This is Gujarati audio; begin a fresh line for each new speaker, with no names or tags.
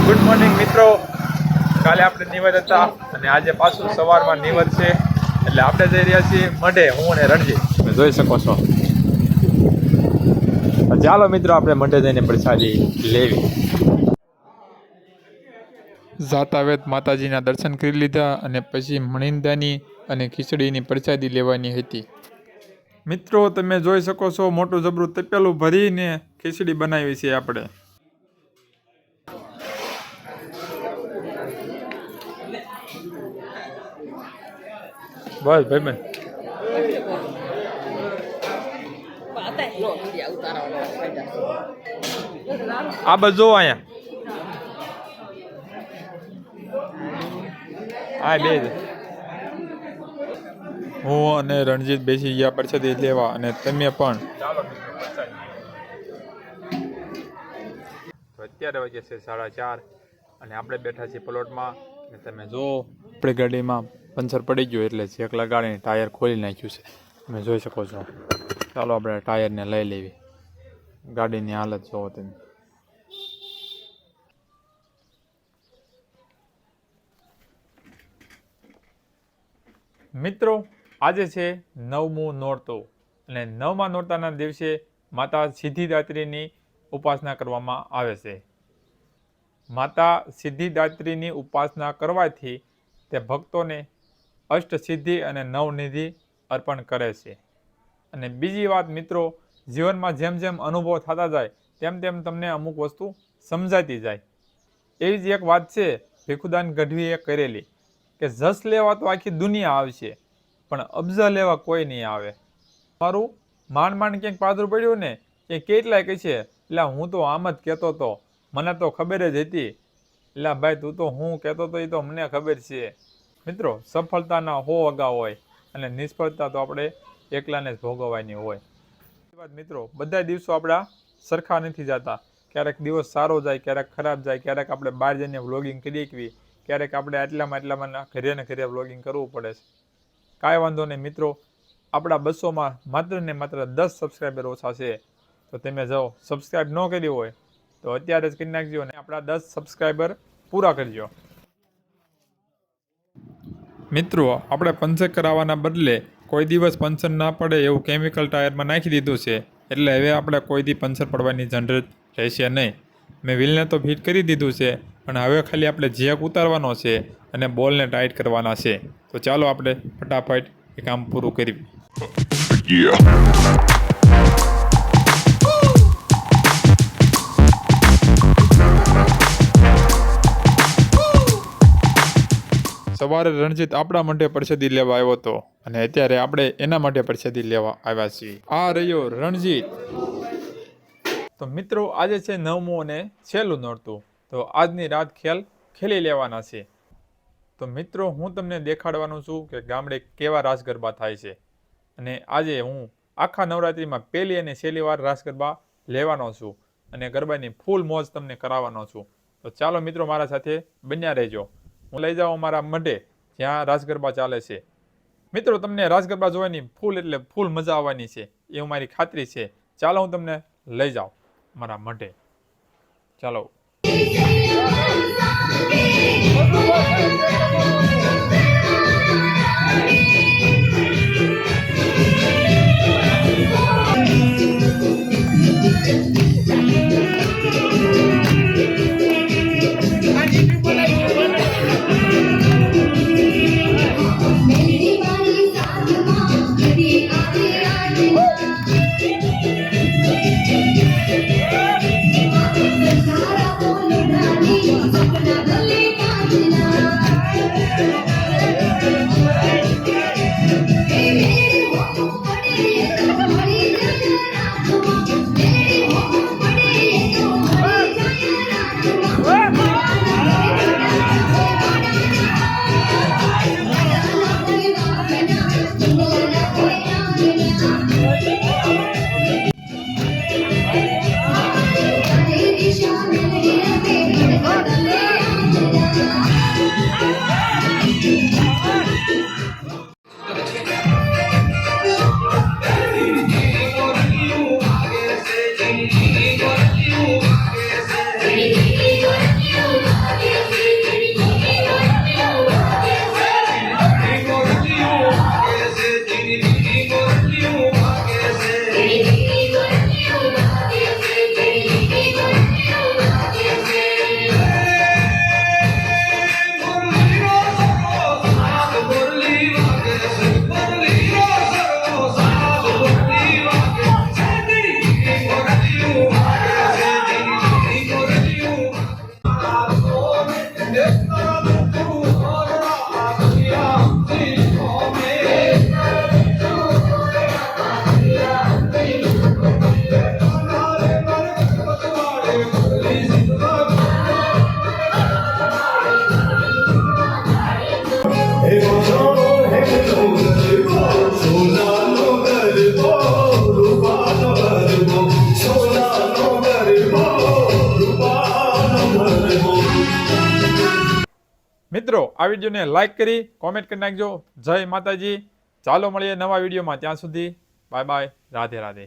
ગુડ મોર્નિંગ મિત્રો, કાલે આપણે નિવદ હતા અને આજે પાછું સવારમાં નિવદ છે એટલે આપણે જઈ રહ્યા છીએ મઢે, હું અને રણજીત. તમે જોઈ શકો છો. ચાલો મિત્રો આપણે મઢે જઈને પ્રસાદી લેવી. જાતા વેત માતાજીના દર્શન કરી લીધા અને પછી મણિંદાની અને ખીચડીની પ્રસાદી લેવાની હતી. મિત્રો તમે જોઈ શકો છો, મોટું જબરું તપેલું ભરીને ખીચડી બનાવી છે આપણે. બસ ભાઈબંધ આ બધું અહીંયા આ બે હું અને રણજીત બેસી ગયા પ્રસાદી લેવા અને તમે પણ. અત્યારે વાગે છે 4:30 અને આપણે બેઠા છીએ પ્લોટમાં. તમે જો આપણી ગાડીમાં પંચર પડી ગયું એટલે ચેક લગાડીને ટાયર ખોલી નાખ્યું છે, તમે જોઈ શકો છો. ચાલો આપણે ટાયરને લઈ લેવી. ગાડીની હાલત જોવો તમે. મિત્રો આજે છે 9મું નોરતું અને 9મા નોરતાના દિવસે માતા સિદ્ધિદાત્રીની ઉપાસના કરવામાં આવે છે. માતા સિદ્ધિદાત્રીની ઉપાસના કરવાથી તે ભક્તોને અષ્ટસિદ્ધિ અને નવનિધિ અર્પણ કરે છે. અને બીજી વાત મિત્રો, જીવનમાં જેમ જેમ અનુભવ થતા જાય તેમ તેમ તમને અમુક વસ્તુ સમજાતી જાય. એવી જ એક વાત છે ભીખુદાન ગઢવીએ કરેલી કે જસ લેવા તો આખી દુનિયા આવશે પણ અબજા લેવા કોઈ નહીં આવે. મારું માંડ ક્યાંક પાદરું પડ્યું ને એ કેટલાય કહે છે એટલે હું તો આમ જ કહેતો હતો, મને તો ખબર જ હતી. એટલે ભાઈ તું તો હું કહેતો હતો એ તો મને ખબર છે. મિત્રો સફળતાના 100 અગા હોય અને નિષ્ફળતા તો આપણે એકલાને જ ભોગવવાની હોય. મિત્રો બધા દિવસો આપણા સરખા નથી જતા. ક્યારેક દિવસ સારો જાય, ક્યારેક ખરાબ જાય, ક્યારેક આપણે બહાર જઈને વ્લોગિંગ કરી શકીએ, ક્યારેક આપણે આટલામાં ઘરે ને ઘરે વ્લોગિંગ કરવું પડે છે. કાંઈ વાંધો નહીં મિત્રો, આપણા 200માં માત્ર ને માત્ર 10 સબસ્ક્રાઈબર ઓછા છે. તો તમે જાઓ સબસ્ક્રાઈબ ન કર્યું હોય તો અત્યારે જ કરી નાખજો અને આપણા 10 સબસ્ક્રાઈબર પૂરા કરજો. મિત્રો આપણે પંચર કરાવવાના બદલે કોઈ દિવસ પંચર ના પડે એવું કેમિકલ ટાયરમાં નાખી દીધું છે એટલે હવે આપણે કોઈ દી પંચર પડવાની ઝંઝટ રહેશે નહીં. મેં વ્હીલને તો ફિટ કરી દીધું છે પણ હવે ખાલી આપણે જેક ઉતારવાનો છે અને બોલને ટાઈટ કરવાના છે. તો ચાલો આપણે ફટાફટ એ કામ પૂરું કરી. સવારે રણજીત આપણા માટે પ્રસાદી લેવા આવ્યો હતો અને અત્યારે આપણે એના માટે પ્રસાદી લેવા આવ્યા છીએ. આ રહ્યો રણજીત. તો મિત્રો આજે છે 9મું અને છેલ્લું નોરતું. તો આજની રાત ખેલી લેવાના છે. તો મિત્રો હું તમને દેખાડવાનું છું કે ગામડે કેવા રાસ ગરબા થાય છે. અને આજે હું આખા નવરાત્રિમાં પહેલી અને છેલ્લી વાર રાસ ગરબા લેવાનો છું અને ગરબાની ફૂલ મોજ તમને કરાવવાનો છું. તો ચાલો મિત્રો મારા સાથે બન્યા રહેજો. હું લઈ જાઉં મારા મઢે જ્યાં રાસ ગરબા ચાલે છે. મિત્રો તમને રાસ ગરબા જોવાની ફૂલ એટલે ફૂલ મજા આવવાની છે એવું મારી ખાતરી છે. ચાલો હું તમને લઈ જાઉં મારા મઢે. ચાલો. મિત્રો આ વિડીયોને લાઇક કરી કોમેન્ટ કરી નાખજો. જય માતાજી. ચાલો મળીએ નવા વિડીયોમાં. ત્યાં સુધી બાય બાય. રાધે રાધે.